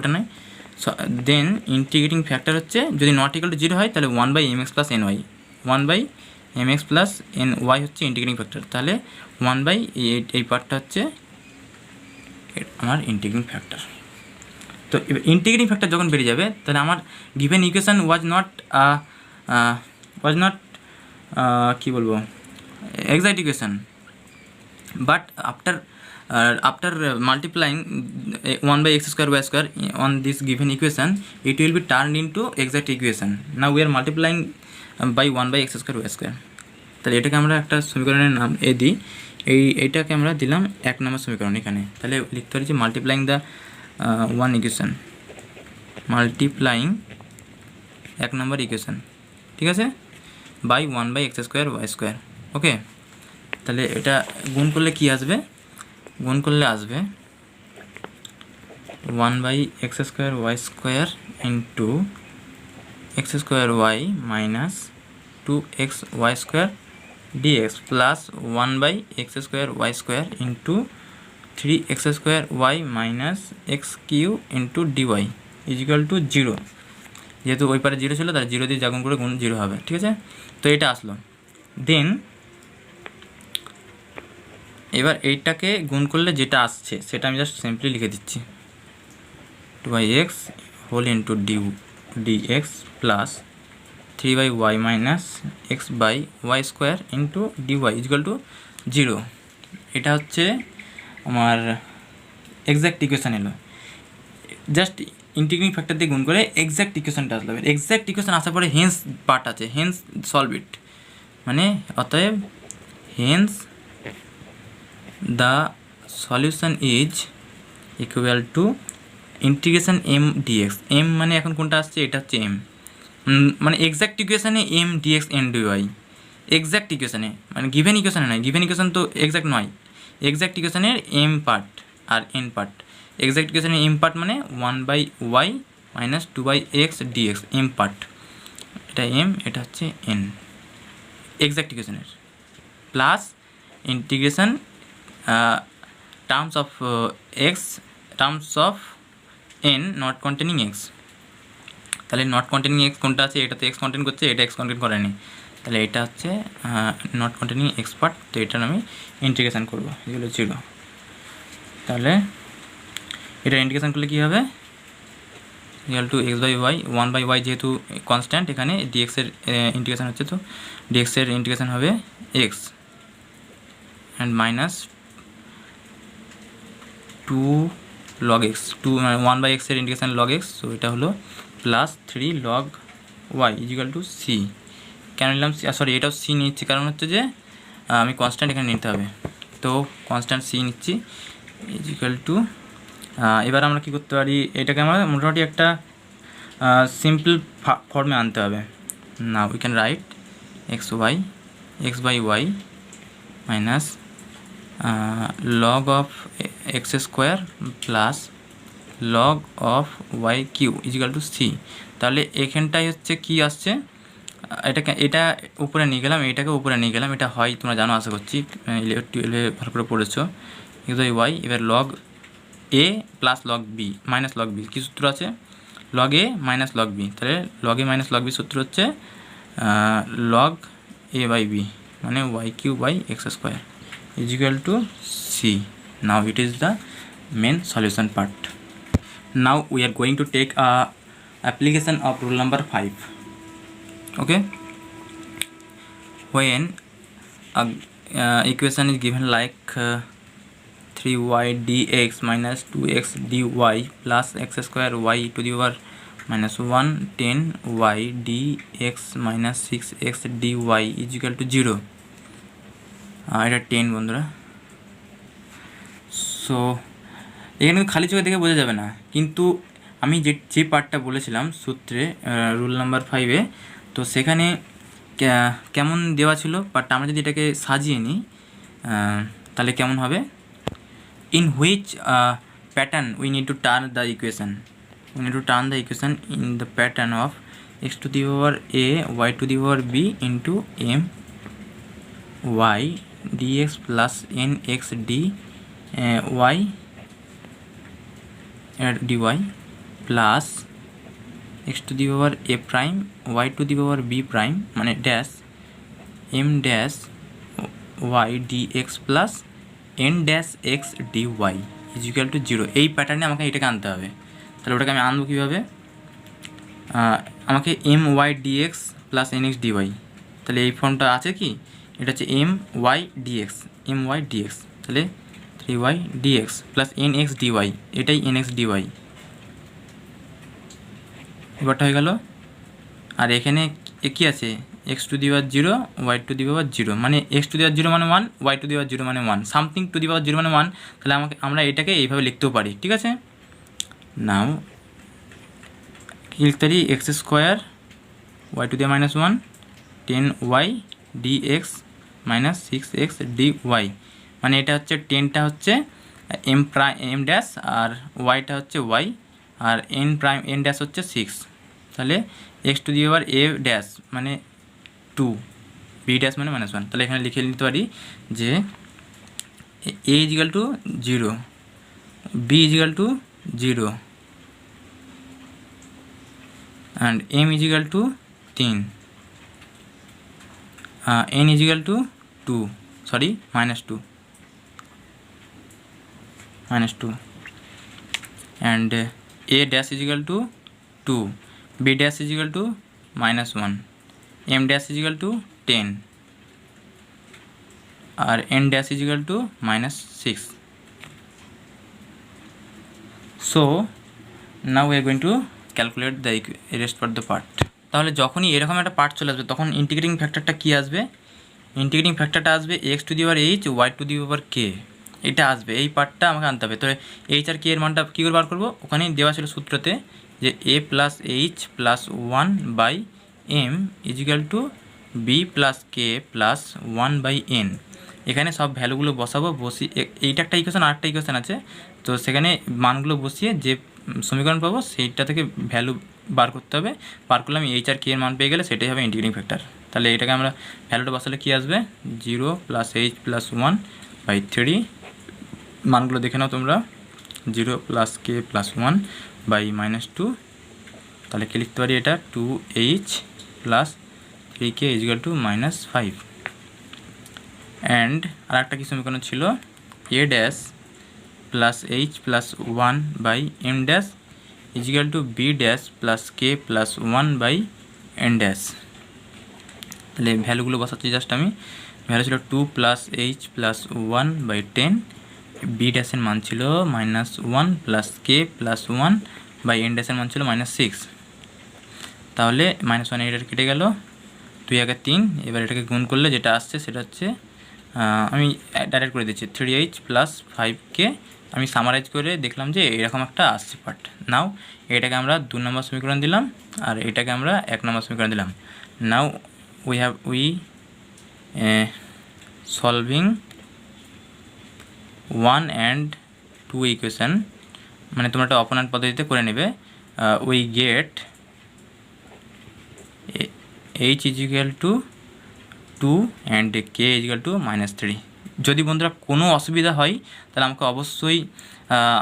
দেন ইন্টিগ্রেটিং ফ্যাক্টর হচ্ছে, যদি নট ইকুয়াল টু 0 হয় তাহলে 1/mx plus ny, 1/mx plus ny হচ্ছে ইন্টিগ্রেটিং ফ্যাক্টর। তাহলে 1/, এই পার্টটা হচ্ছে আমার ইন্টিগ্রেটিং ফ্যাক্টর। তো ইন্টিগ্রেটিং ফ্যাক্টর যখন বেরিয়ে যাবে তাহলে আমার গিভেন ইকুয়েশন ওয়াজ নট কী বলবো, exact equation, but after multiplying 1/x² y² on this given equation, it will be turned into exact equation. Now we are multiplying by 1/x² y²। তাহলে এটাকে আমরা একটা সমীকরণের নাম দিই, এইটাকে আমরা দিলাম 1 নম্বর সমীকরণ। এখানে তাহলে লিখতে পারি যে multiplying the 1 equation, multiplying 1 number equation, ঠিক আছে, বাই 1/x² y²। ওকে, তাহলে এটা গুণ করলে কি আসবে, গুণ করলে আসবে 1/x² y² into x² y minus 2x y² dx plus 1/x² y² into 3x² y minus x³ into dy equal to 0। যেহেতু ওই পারে জিরো ছিল তাহলে জিরো দিয়ে যা গুণ করে গুণ জিরো হবে, ঠিক আছে। তো এটা আসলো। দেন এবার এইটাকে গুণ করলে যেটা আসছে সেটা আমি জাস্ট সিম্পলি লিখে দিচ্ছি, 2x whole into dx plus 3y minus x by y square into d y equal to 0। এটা হচ্ছে আমার এক্স্যাক্ট ইকুয়েশান এলো। জাস্ট ইন্টিগ্রেটিং ফ্যাক্টর দিয়ে গুণ করে এক্স্যাক্ট ইকুয়েশানটা আসলো। এক্স্যাক্ট ইকুয়েশান আসার পরে হেন্স পার্ট আছে, হেন্স সলভ ইট, মানে অতএব hence the solution is equal to integration M dx. M মানে এখন কোনটা আসছে, এটা হচ্ছে এম, মানে এক্স্যাক্ট ইকুয়েশানে m dx n dy. Exact ইকুয়েশানে মানে গিভেন ইকুয়েশানে নয়, গিভেন ইকুয়েশান তো এক্স্যাক্ট নয়। এক্স্যাক্ট ইকুয়েশানের এম পার্ট আর এন পার্ট। এক্স্যাক্ট ইকুয়েশানের এম পার্ট মানে 1/y minus 2/x dx m part, এটা এম, এটা হচ্ছে এন এক্স্যাক্ট ইকুয়েশানের, plus integration terms of x terms of N not containing x. তাহলে নট কন্টেনিং এক্স কোনটা আছে, এটা তো এক্স কন্টেন করছে, এটা এক্স কন্টেন করেনি, তাহলে এটা হচ্ছে নট কন্টেনিং এক্স পার্ট। তো এটার আমি ইন্টিগ্রেশন করবো, এগুলো 0। তাহলে এটা ইন্টিগ্রেশন করলে কী হবে, ইকুয়াল টু x/y, 1/y যেহেতু কনস্ট্যান্ট, এখানে ডিএক্সের ইন্টিগ্রেশন হচ্ছে, তো ডিএক্সের ইন্টিগ্রেশন হবে x and minus 2 log x, 1/x এর ইন্টিগ্রেশন log x, সো এটা হলো plus 3 log y equal to c. কেন নিলাম সরি, এটাও সি নিচ্ছি কারণ হচ্ছে যে আমি কনস্ট্যান্ট এখানে নিতে হবে, তো কনস্ট্যান্ট সি নিচ্ছি ইকুয়াল টু। এবার আমরা কী করতে পারি, এটাকে আমরা মোটামুটি একটা সিম্পল ফর্মে আনতে হবে। না we can write x/y minus log of x square plus log of y q equal to c. তাহলে এখানটাই হচ্ছে কি আসছে, এটা উপরে নিয়ে গেলাম, এটাকে উপরে নিয়ে গেলাম, এটা হয় তোমরা জানো আশা করছি, 11-12 ভালো করে পড়েছো। x/y এবার log a প্লাস log b মাইনাস log b, কী সূত্র আছে, log a মাইনাস log b। তাহলে log a মাইনাস log b সূত্র হচ্ছে log a/b মানে y cube by x square is equal to C. Now it is the main solution part. Now we are going to take a application of rule number 5. Okay, when a equation is given like 3y dx minus 2x dy plus x square y to the power minus 1 10y dx minus 6x dy is equal to 0. এটা 10 বন্ধুরা। সো এখানে খালি চোখে দেখে বোঝা যাবে না, কিন্তু আমি যে পার্টটা বলেছিলাম সূত্রে রুল নাম্বার 5-এ, তো সেখানে কেমন দেওয়া ছিল পার্টটা, আমরা যদি এটাকে সাজিয়ে নিই তাহলে কেমন হবে, in which pattern we need to turn the equation, we need to turn the equation in the pattern of x to the power a y to the power b into m y dx plus nx dy dy plus x to the power a prime y to the power b prime মানে dash m dash y dx plus n dash x dy is equal to 0। এই প্যাটার্নে আমাকে এটাকে আনতে হবে। তাহলে ওটাকে আমি আনবো কীভাবে, আমাকে m y dx plus nx dy, তাহলে এই ফর্মটা আছে কি, এটা হচ্ছে m y dx, তাহলে 3y dx plus nx dy, এটাই nx dy, এবারটা হয়ে গেল। আর এখানে কি আছে, x to the power 0 y to the power 0, মানে x টু দি পাওয়ার 0 মানে 1, y টু দি পাওয়ার 0 মানে 1, সামথিং টু দি পাওয়ার 0 মানে 1। তাহলে আমরা এটাকে এইভাবে লিখতেও পারি, ঠিক আছে। নাও কি লিখতে পারি, x square y to the minus 1 10y dx minus 6x dy, মানে এটা হচ্ছে 10টা হচ্ছে m ড্যাশ আর yটা হচ্ছে y আর n ড্যাশ হচ্ছে 6, তাহলে x to the power a dash মানে 2 b ড্যাশ মানে -1। তাহলে এখানে লিখে নিতে পারি যে a equal to 0, b equal to 0, and m is equal to 3, n is equal to 2, sorry minus 2, and a dash is equal to 2, b dash is equal to -1, m dash is equal to 10, আর n dash is equal to -6. So now we are going to calculate the rest for the part. তাহলে যখনই এরকম একটা পার্ট চলে আসবে তখন ইন্টিগ্রেটিং ফ্যাক্টরটা কী আসবে? ইন্টিগ্রেটিং ফ্যাক্টরটা আসবে x to the power h y to the power k, এটা আসবে। এই পার্টটা আমাকে আনতে হবে। তো এইচ আর কে এর মানটা কী করে বার করবো? ওখানেই দেওয়া ছিল সূত্রতে যে a plus h plus 1 by m is equal to b plus k plus 1 by n. এখানে সব ভ্যালুগুলো বসাবো, বসিয়ে এইটা একটা ইকুয়েশন আর একটা ইকুয়েশন আছে, তো সেখানে মানগুলো বসিয়ে যে সমীকরণ পাবো সেইটা থেকে ভ্যালু বার করতে হবে। বার করলে আমি এইচ আর কে এর মান পেয়ে গেলে সেটাই হবে ইন্টিগ্রেটিং ফ্যাক্টর। তাহলে এটাকে আমরা ভ্যালুটা বসালে কী আসবে? 0 প্লাস এইচ প্লাস 1 বাই 3, মানগুলো দেখে নাও তোমরা, 0 প্লাস কে প্লাস 1 বাই -2। তাহলে কি লিখতে পারি? এটা 2h plus 3k is equal to -5। And আর একটা কি সমীকরণ ছিল? A dash plus h plus 1 by m dash is equal to b dash plus k plus 1 by n dash. তাহলে ভ্যালুগুলো বসাচ্ছি জাস্ট আমি। ভ্যালু ছিল 2 plus h plus 1 by 10, b ড্যাশের মান ছিল -1 plus k plus 1 by n ড্যাশের মান ছিল -6। তাহলে -1 এটা কেটে গেল, 2 আগে 3, এবার এটাকে গুণ করলে যেটা আসছে সেটা হচ্ছে, আমি ডাইরেক্ট করে দিচ্ছি 3h প্লাস 5k। আমি সামারাইজ করে দেখলাম যে এরকম একটা আসছে পার্ট। নাও এটাকে আমরা 2 নম্বর সমীকরণ দিলাম আর এটাকে আমরা 1 নম্বর সমীকরণ দিলাম। নাও we solving 1 and 2 ইকুয়েশন, মানে তোমরা একটা অপোনেন্ট পদ্ধতিতে করে নেবে। we get h is equal to 2 and k is equal to -3। যদি বন্ধুরা কোনো অসুবিধা হয় তাহলে আমাকে অবশ্যই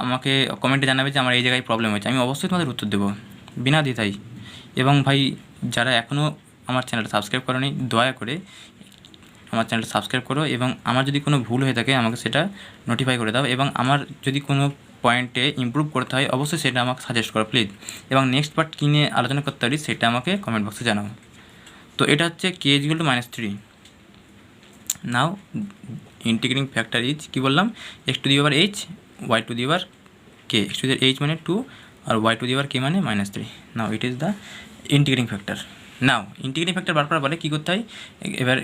আমাকে কমেন্টে জানাবে যে আমার এই জায়গায় প্রবলেম হয়েছে, আমি অবশ্যই তোমাদের উত্তর দেবো বিনা দ্বিধায়। এবং ভাই যারা এখনও আমার চ্যানেলটা সাবস্ক্রাইব করোনি, দয়া করে আমার চ্যানেলটা সাবস্ক্রাইব করো এবং আমার যদি কোনো ভুল হয়ে থাকে আমাকে সেটা নোটিফাই করে দাও, এবং আমার যদি কোনো পয়েন্টে ইমপ্রুভ করতে হয় অবশ্যই সেটা আমাকে সাজেস্ট করো প্লিজ। এবং নেক্সট পার্ট কী নিয়ে আলোচনা করতে পারি সেটা আমাকে কমেন্ট বক্সে জানাও। তো এটা হচ্ছে k is equal to -3। Now integrating factor is কী বললাম? X to the power h y to the power k. X to the h মানে 2 আর Y to the power k মানে -3। Now it is the integrating factor. Now integrating factor বার করার পরে কী করতে হয়? এবার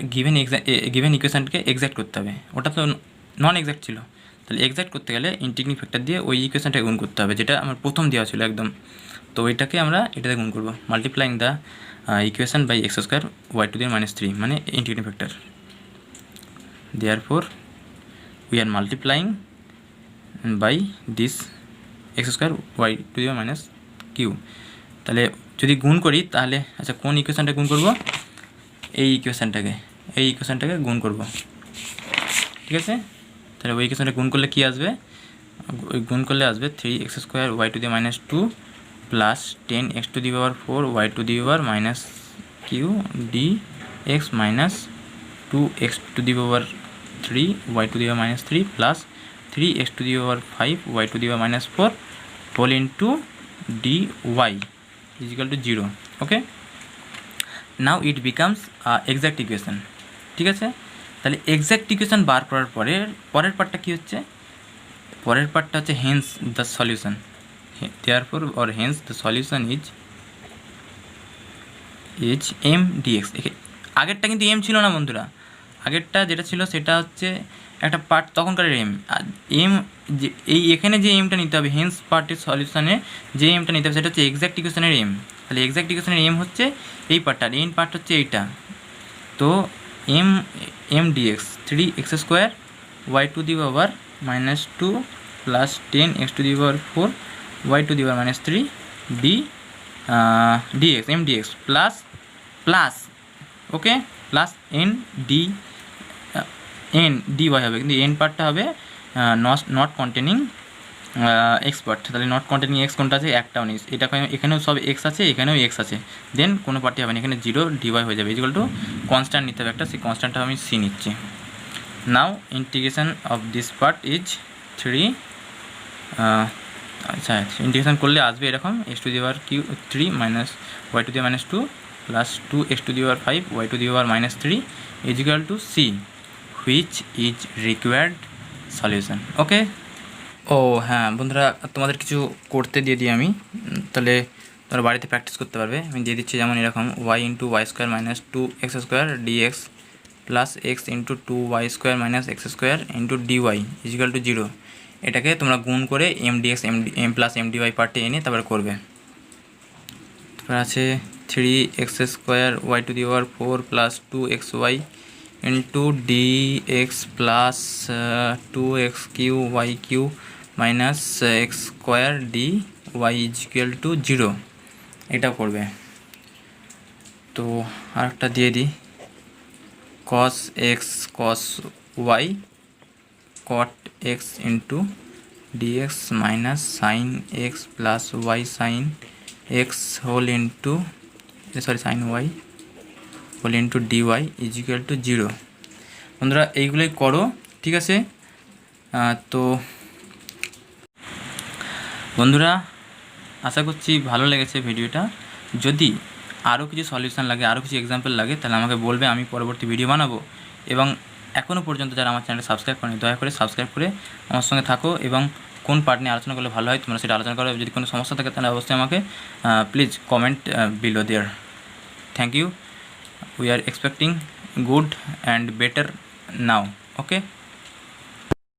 গিভেন ইকুয়েশনকে এক্স্যাক্ট করতে হবে। ওটা তো নন এক্স্যাক্ট ছিল, তাহলে এক্স্যাক্ট করতে গেলে ইন্টিগ্রেটিং ফ্যাক্টর দিয়ে ওই ইকুয়েশনটাকে গুণ করতে হবে যেটা আমার প্রথম দেওয়া ছিল একদম। তো ওইটাকে আমরা এটাতে গুণ করবো, multiplying the equation by x square y to the -3 মানে integrating factor. therefore we are multiplying by this x square y to the -q। তাহলে যদি গুণ করি তাহলে আচ্ছা কোন ইকুয়েশনটা গুণ করব? এই ইকুয়েশনটাকে গুণ করব, ঠিক আছে? তাহলে ওই ইকুয়েশনটা গুণ করলে কী আসবে? ওই গুণ করলে আসবে 3x square y to the -2 plus 10x to the power 4 y to the power -q dx minus 2x to the power 3 y to the power -3 plus 3x to the power 5 y to the power -4 whole into dy is equal to 0। Okay, now it becomes exact equation, ঠিক আছে? তাহলে এক্স্যাক্ট ইকুয়েশন বার করার পরের পার্টটা কী হচ্ছে? পরের পার্টটা হচ্ছে Haynes the solution. therefore or hence the solution is m dx। আগেরটা কিন্তু এম ছিল না বন্ধুরা, আগেরটা যেটা ছিল সেটা হচ্ছে একটা পার্ট তখনকার এম। এম যে এখানে যে এমটা নিতে হবে হেন্স পার্টের সলিউশনে যে এমটা নিতে হবে সেটা হচ্ছে এক্স্যাক্ট ইকুয়েশনের এম। তাহলে এক্স্যাক্ট ইকুয়েশনের এম হচ্ছে এই পার্টটা, আর এন পার্ট হচ্ছে এইটা। তো m d x 3x square y to the power -2 plus 10x to the power 4 y to the power -3 dx m dx plus okay plus n d y হবে, কিন্তু এন পার্টটা হবে নট কন্টেনিং এক্স পার্ট, তাহলে নট কন্টেনিং এক্স কোনটা আছে, একটাও নেই, এটা এখানেও সব এক্স আছে, এখানেও এক্স আছে, দেন কোনো পার্টি হবে না, এখানে 0 ডিওয়াই হয়ে যাবে, ইকুয়াল টু কনস্ট্যান্ট নিতে হবে একটা, সেই কনস্ট্যান্টটা আমি সি নিচ্ছি। Now integration of this part is 3, আচ্ছা ইন্টিগ্রেশন করলে আসবে এরকম x to the power q 3 minus y to the minus 2 plus 2x to the power 5 y to the power minus 3 is equal to c, which is required solution. Okay. ও হ্যাঁ বন্ধুরা, তোমাদের কিছু করতে দিয়ে দিই আমি, তাহলে তোমরা বাড়িতে প্র্যাকটিস করতে পারবে। আমি দিয়ে দিচ্ছি যেমন এরকম y into y square minus 2x square d x plus x into 2y square minus x square into d y is equal to 0। এটাকে তোমরা গুণ করে mdx m প্লাস mdy পার্টে এনে তারপরে করবে। তারপর আছে 3x square y to the power 4 plus 2xy into dx plus 2x q y q minus x square d y is equal to 0, এটাও করবে। তো আরেকটা দিয়ে দিই, cos x cos y cot x into dx minus sine x plus y sine x whole into sine y whole into d y is equal to 0। বন্ধুরা এইগুলোই করো, ঠিক আছে। তো বন্ধুরা আশা করছি ভালো লেগেছে ভিডিওটা। যদি আরও কিছু সলিউশন লাগে, আরও কিছু এক্সাম্পল লাগে, তাহলে আমাকে বলবে, আমি পরবর্তী ভিডিও বানাবো। এবং এখনও পর্যন্ত যারা আমার চ্যানেল সাবস্ক্রাইব করেনি, দয়া করে সাবস্ক্রাইব করে আমার সঙ্গে থাকো, এবং কোন পার্ট নিয়ে আলোচনা করলে ভালো হয় তোমরা সেটা আলোচনা করো। যদি কোনো সমস্যা থাকে তাহলে অবশ্যই আমাকে please comment below there. Thank you. We are expecting good and better now. Okay.